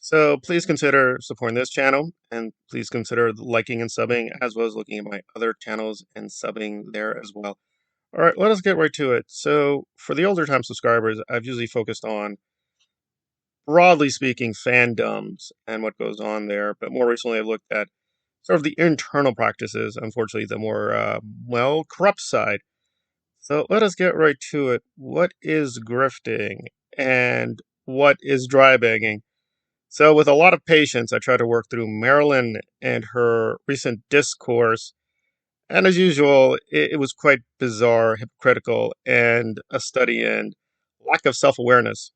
So please consider supporting this channel and please consider liking and subbing as well as looking at my other channels and subbing there as well. All right, let us get right to it. So for the older time subscribers, I've usually focused on, broadly speaking, fandoms and what goes on there. But more recently, I've looked at sort of the internal practices, unfortunately, the more, corrupt side. So let us get right to it. What is grifting and what is dry begging? So, with a lot of patience, I try to work through Marilyn and her recent discourse. And as usual, it was quite bizarre, hypocritical, and a study in lack of self awareness.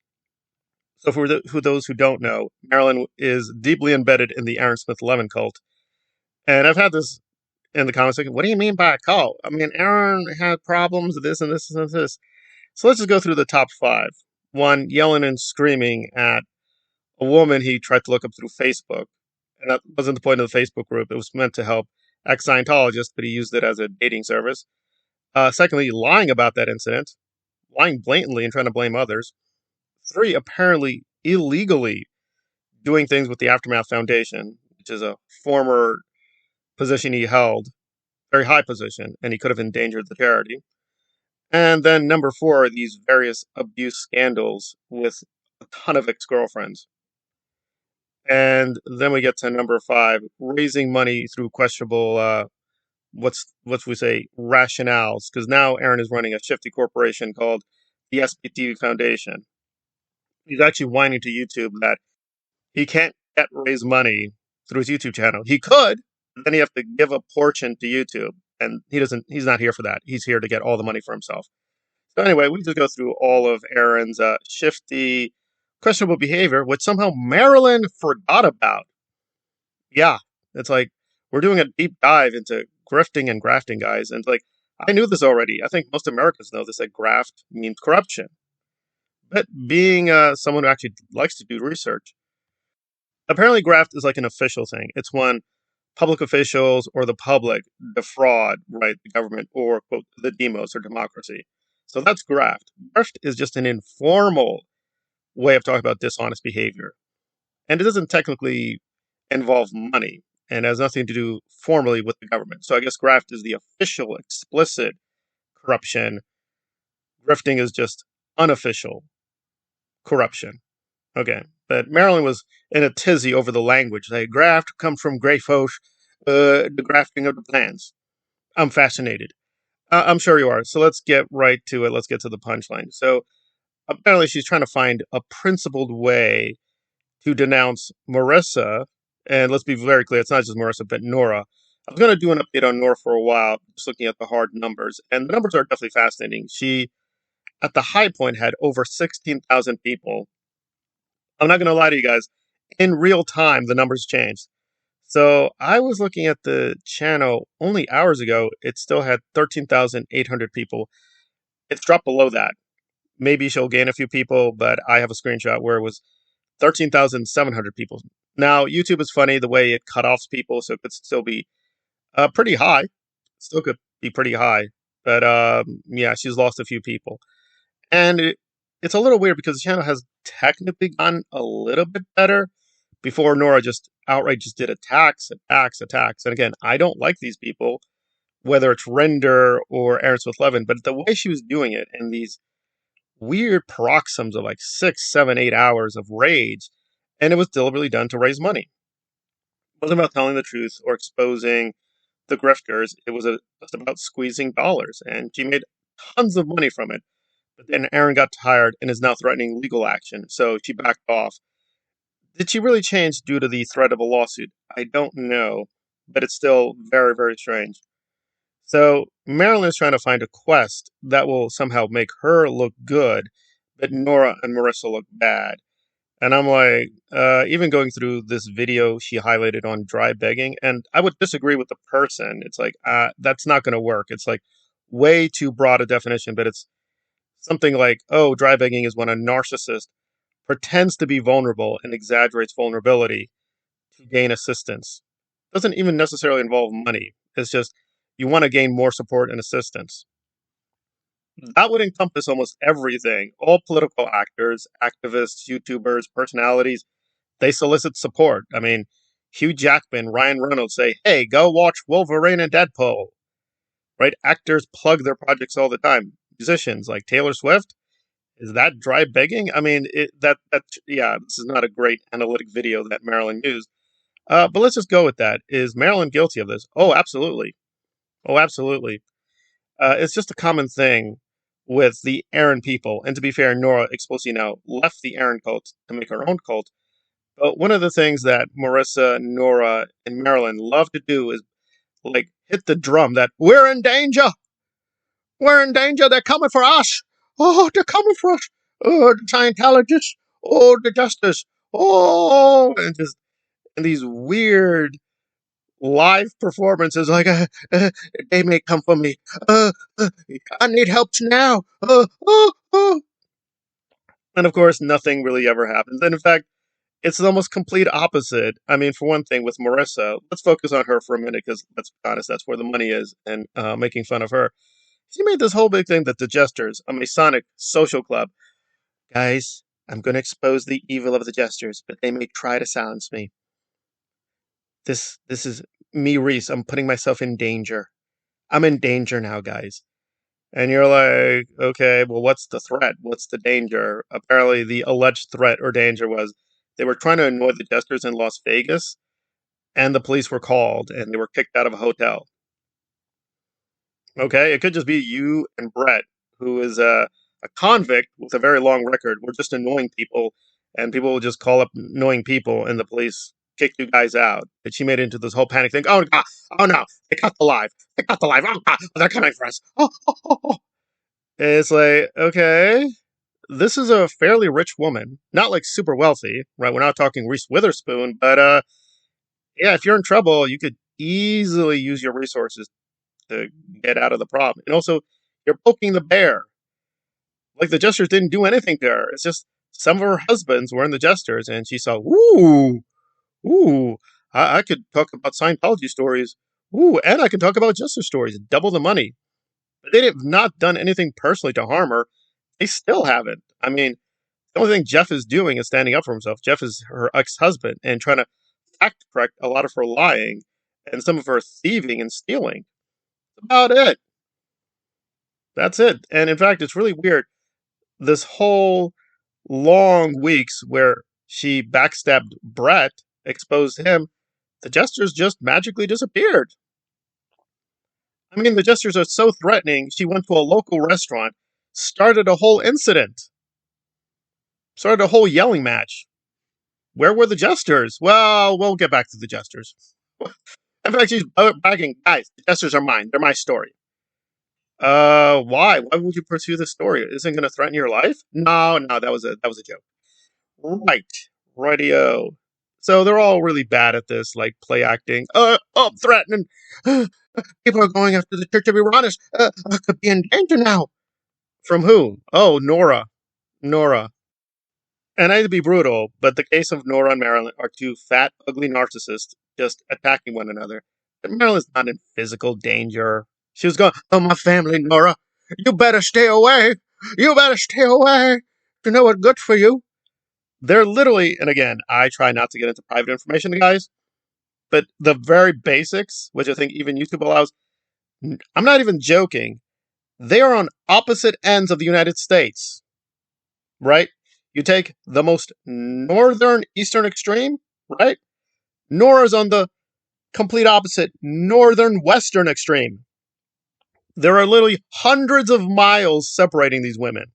So, for those who don't know, Marilyn is deeply embedded in the Aaron Smith Levin cult. And I've had this in the comments section. What do you mean by a cult? I mean, Aaron had problems with this and this and this. So, let's just go through the top five. One, yelling and screaming at a woman he tried to look up through Facebook. And that wasn't the point of the Facebook group. It was meant to help ex-Scientologists, but he used it as a dating service. Secondly, lying about that incident, lying blatantly and trying to blame others. Three, apparently illegally doing things with the Aftermath Foundation, which is a former position he held, very high position, and he could have endangered the charity. And then number four, these various abuse scandals with a ton of ex-girlfriends. And then we get to number five, raising money through questionable, what's we say, rationales. Because now Aaron is running a shifty corporation called the SBTV Foundation. He's actually whining to YouTube that he can't yet raise money through his YouTube channel. He could, but then he have to give a portion to YouTube, and he doesn't. He's not here for that. He's here to get all the money for himself. So anyway, we just go through all of Aaron's shifty, questionable behavior, which somehow Marilyn forgot about. Yeah, it's like we're doing a deep dive into grifting and grafting, guys. And like, I knew this already. I think most Americans know this, that graft means corruption. But being someone who actually likes to do research, apparently graft is like an official thing. It's when public officials or the public defraud, right, the government or, quote, the demos or democracy. So that's graft. Graft is just an informal way of talking about dishonest behavior. And it doesn't technically involve money and has nothing to do formally with the government. So I guess graft is the official, explicit corruption. Grifting is just unofficial corruption. Okay. But Marilyn was in a tizzy over the language. Like, graft comes from Grey Foch, the grafting of the plans. I'm fascinated. I'm sure you are. So let's get right to it. Let's get to the punchline. So apparently she's trying to find a principled way to denounce Marisa. And let's be very clear, it's not just Marisa, but Nora. I was going to do an update on Nora for a while, just looking at the hard numbers. And the numbers are definitely fascinating. She, at the high point, had over 16,000 people. I'm not going to lie to you guys. In real time, the numbers changed. So I was looking at the channel only hours ago. It still had 13,800 people. It's dropped below that. Maybe she'll gain a few people, but I have a screenshot where it was 13,700 people. Now, YouTube is funny the way it cut off people, so it could still be pretty high. Still could be pretty high. But yeah, she's lost a few people. And it's a little weird because the channel has technically gotten a little bit better before Nora just outright just did attacks. And again, I don't like these people, whether it's Render or Aaron Smith Levin, but the way she was doing it and these weird paroxysms of like 6, 7, 8 hours of rage, and it was deliberately done to raise money. It wasn't about telling the truth or exposing the grifters. It was just about squeezing dollars, and she made tons of money from it. But then Aaron got tired and is now threatening legal action, so she backed off. Did she really change due to the threat of a lawsuit? I don't know, but it's still very, very strange. So Marilyn is trying to find a quest that will somehow make her look good, but Nora and Marisa look bad. And I'm like, even going through this video she highlighted on dry begging, and I would disagree with the person. It's like, that's not going to work. It's like way too broad a definition, but it's something like, oh, dry begging is when a narcissist pretends to be vulnerable and exaggerates vulnerability to gain assistance. Doesn't even necessarily involve money. It's just you want to gain more support and assistance. That would encompass almost everything. All political actors, activists, YouTubers, personalities, They solicit support. I mean, Hugh Jackman, Ryan Reynolds say, hey, go watch Wolverine and Deadpool. Right? Actors plug their projects all the time. Musicians like Taylor Swift, is that dry begging? I mean, yeah, this is not a great analytic video that Marilyn used. But let's just go with that. Is Marilyn guilty of this? Oh, absolutely. Oh, absolutely. It's just a common thing with the Aaron people. And to be fair, Nora explicitly now left the Aaron cult to make her own cult. But one of the things that Marisa, Nora, and Marilyn love to do is like hit the drum that we're in danger. We're in danger. They're coming for us. Oh, they're coming for us. Oh, the Scientologists. Oh, the justice. Oh, and just and these weird live performances like they may come for me. I need help now. And of course, nothing really ever happens. And in fact, it's the almost complete opposite. I mean, for one thing, with Marisa, let's focus on her for a minute because let's be honest, that's where the money is, and making fun of her. She made this whole big thing that the Jesters, a Masonic social club, guys, I'm going to expose the evil of the Jesters, but they may try to silence me. This is me, Reese. I'm putting myself in danger. I'm in danger now, guys. And you're like, okay, well, what's the threat? What's the danger? Apparently, the alleged threat or danger was they were trying to annoy the Jesters in Las Vegas, and the police were called, and they were kicked out of a hotel. Okay, it could just be you and Brett, who is a convict with a very long record. We're just annoying people, and people will just call up annoying people, and the police kick you guys out. And she made it into this whole panic thing. Oh, God, oh no, they cut the live. They cut the live. Oh, God, they're coming for us. Oh. It's like, okay, this is a fairly rich woman, not like super wealthy, right? We're not talking Reese Witherspoon, but yeah, if you're in trouble, you could easily use your resources to get out of the problem. And also, you're poking the bear. Like the Jesters didn't do anything to her. It's just some of her husbands were in the Jesters, and she saw, ooh, I could talk about Scientology stories. Ooh, and I can talk about Jester stories. Double the money. But they have not done anything personally to harm her. They still haven't. I mean, the only thing Jeff is doing is standing up for himself. Jeff is her ex-husband and trying to fact correct a lot of her lying and some of her thieving and stealing. That's about it. That's it. And in fact, it's really weird. This whole long weeks where she backstabbed Brett, exposed him, the Jesters just magically disappeared. I mean, the Jesters are so threatening, she went to a local restaurant, started a whole incident, started a whole yelling match. Where were the Jesters? Well, we'll get back to the Jesters. In fact, she's bragging, guys, the Jesters are mine. They're my story. Why? Why would you pursue this story? Isn't it going to threaten your life? No, that was a joke. Right. Radio. So they're all really bad at this, like play acting. I'm threatening. People are going after the Church of Uranus. I could be in danger now. From who? Oh, Nora. Nora. And I hate to be brutal, but the case of Nora and Marilyn are two fat, ugly narcissists just attacking one another. And Marilyn's not in physical danger. She was going, oh, my family, Nora. You better stay away. You better stay away. You know what's good for you. They're literally, and again, I try not to get into private information, guys, but the very basics, which I think even YouTube allows, I'm not even joking. They are on opposite ends of the United States, right? You take the most northern eastern extreme, right? Nora's on the complete opposite northern western extreme. There are literally hundreds of miles separating these women.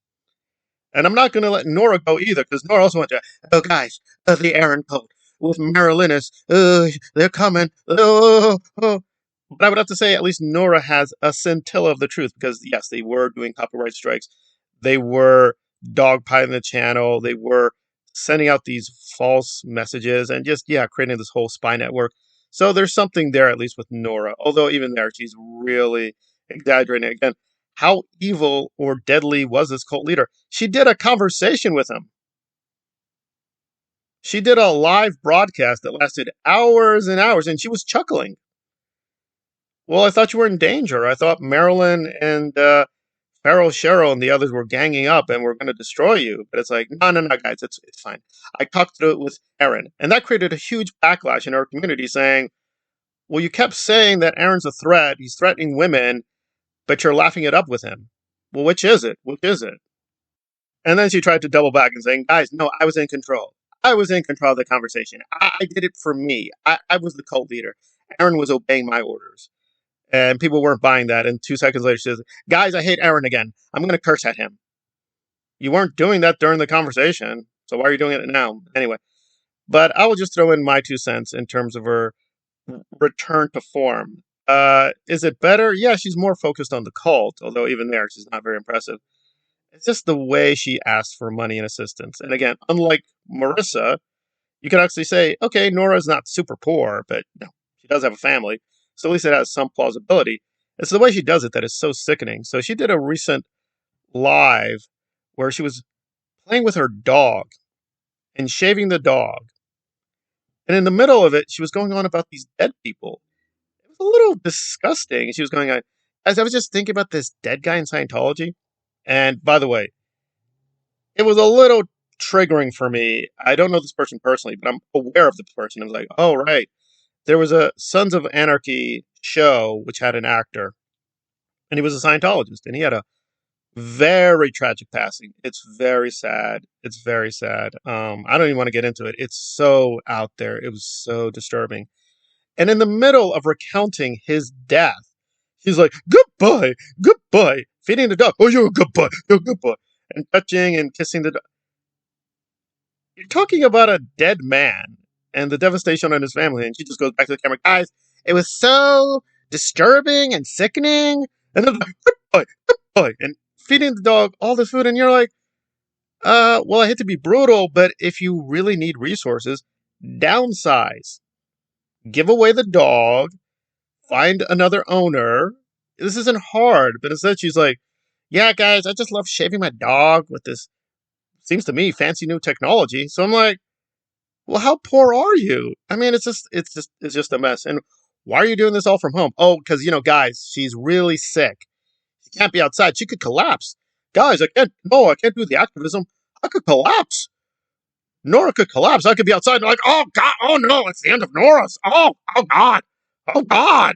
And I'm not going to let Nora go either, because Nora also went to, oh, guys, the Aaron cult with Marilyn is, they're coming. But I would have to say at least Nora has a scintilla of the truth, because, yes, they were doing copyright strikes. They were dogpiling the channel. They were sending out these false messages and just, yeah, creating this whole spy network. So there's something there, at least with Nora. Although even there, she's really exaggerating. Again, how evil or deadly was this cult leader? She did a conversation with him. She did a live broadcast that lasted hours and hours, and she was chuckling. Well, I thought you were in danger. I thought Marilyn and Farrell, Cheryl, and the others were ganging up and were going to destroy you. But it's like, no, no, no, guys, it's fine. I talked through it with Aaron. And that created a huge backlash in our community saying, well, you kept saying that Aaron's a threat. He's threatening women, but you're laughing it up with him. Well, which is it? Which is it? And then she tried to double back and saying, guys, no, I was in control. I was in control of the conversation. I did it for me. I was the cult leader. Aaron was obeying my orders. And people weren't buying that. And 2 seconds later, she says, guys, I hate Aaron again. I'm going to curse at him. You weren't doing that during the conversation. So why are you doing it now? Anyway, but I will just throw in my 2 cents in terms of her return to form. Is it better? Yeah, she's more focused on the cult, although even there, she's not very impressive. It's just the way she asks for money and assistance. And again, unlike Marisa, you could actually say, okay, Nora's not super poor, but no, she does have a family. So at least it has some plausibility. It's the way she does it that is so sickening. So she did a recent live where she was playing with her dog and shaving the dog. And in the middle of it, she was going on about these dead people. It was a little disgusting. She was going on, as I was just thinking about this dead guy in Scientology. And by the way, it was a little triggering for me. I don't know this person personally, but I'm aware of the person. I was like, oh, right. There was a Sons of Anarchy show which had an actor, and he was a Scientologist, and he had a very tragic passing. It's very sad. It's very sad. I don't even want to get into it. It's so out there. It was so disturbing. And in the middle of recounting his death, he's like, goodbye, goodbye, feeding the dog. Oh, you're a good boy. You're a good boy. And touching and kissing the dog. You're talking about a dead man and the devastation on his family. And she just goes back to the camera. Guys, it was so disturbing and sickening. And then like, good boy, and feeding the dog all the food. And you're like, well, I hate to be brutal, but if you really need resources, downsize. Give away the dog. Find another owner. This isn't hard. But instead she's like, yeah, guys, I just love shaving my dog with this, seems to me, fancy new technology. So I'm like, well, how poor are you? I mean, it's just a mess. And why are you doing this all from home? Oh, because, guys, she's really sick. She can't be outside. She could collapse. Guys, I can't do the activism. I could collapse. Nora could collapse. I could be outside and like, oh, God, oh, no, it's the end of Nora's. Oh, God. Oh, God.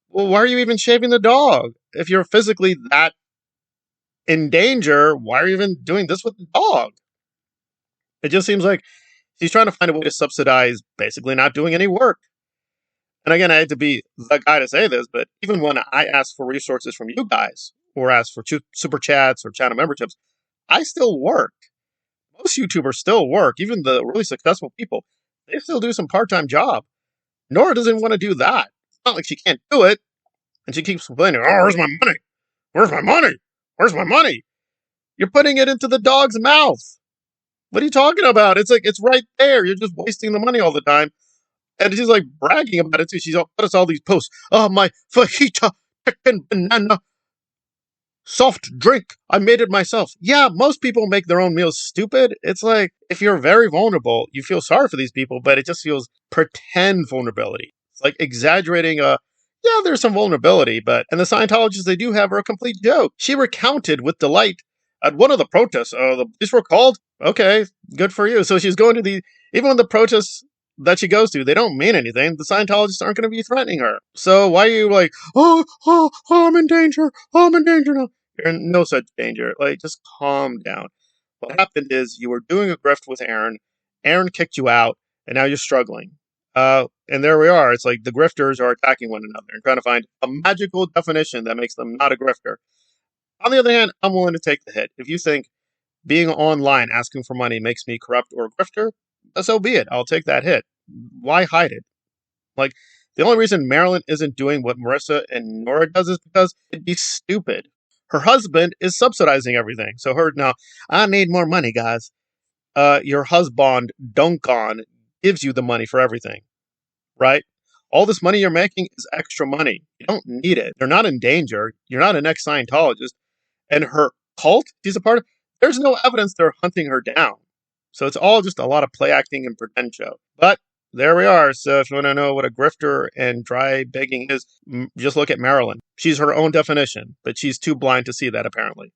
Well, why are you even shaving the dog? If you're physically that in danger, why are you even doing this with the dog? It just seems like she's trying to find a way to subsidize basically not doing any work. And again, I hate to be the guy to say this, but even when I ask for resources from you guys or ask for super chats or channel memberships, I still work. Most YouTubers still work. Even the really successful people, they still do some part-time job. Nora doesn't want to do that. It's not like she can't do it. And she keeps complaining, oh, where's my money? Where's my money? Where's my money? You're putting it into the dog's mouth. What are you talking about? It's like, it's right there. You're just wasting the money all the time. And she's like bragging about it too. She's put us all these posts. Oh, my fajita chicken banana soft drink. I made it myself. Yeah, most people make their own meals stupid. It's like, if you're very vulnerable, you feel sorry for these people, but it just feels pretend vulnerability. It's like exaggerating yeah, there's some vulnerability, and the Scientologists they do have are a complete joke. She recounted with delight at one of the protests. The police were called. Okay, good for you. So she's going to even when the protests that she goes to, they don't mean anything. The Scientologists aren't going to be threatening her. So why are you like, oh, I'm in danger. Oh, I'm in danger now. You're in no such danger. Like, just calm down. What happened is you were doing a grift with Aaron. Aaron kicked you out, and now you're struggling. And there we are. It's like the grifters are attacking one another and trying to find a magical definition that makes them not a grifter. On the other hand, I'm willing to take the hit. If you think being online asking for money makes me corrupt or a grifter, so be it. I'll take that hit. Why hide it? Like, the only reason Marilyn isn't doing what Marisa and Nora does is because it'd be stupid. Her husband is subsidizing everything. So now, I need more money, guys. Your husband, Duncan, gives you the money for everything, right? All this money you're making is extra money. You don't need it. They're not in danger. You're not an ex-Scientologist. And her cult she's a part of, there's no evidence they're hunting her down. So it's all just a lot of play acting and pretend show. But there we are. So if you want to know what a grifter and dry begging is, just look at Marilyn. She's her own definition, but she's too blind to see that, apparently.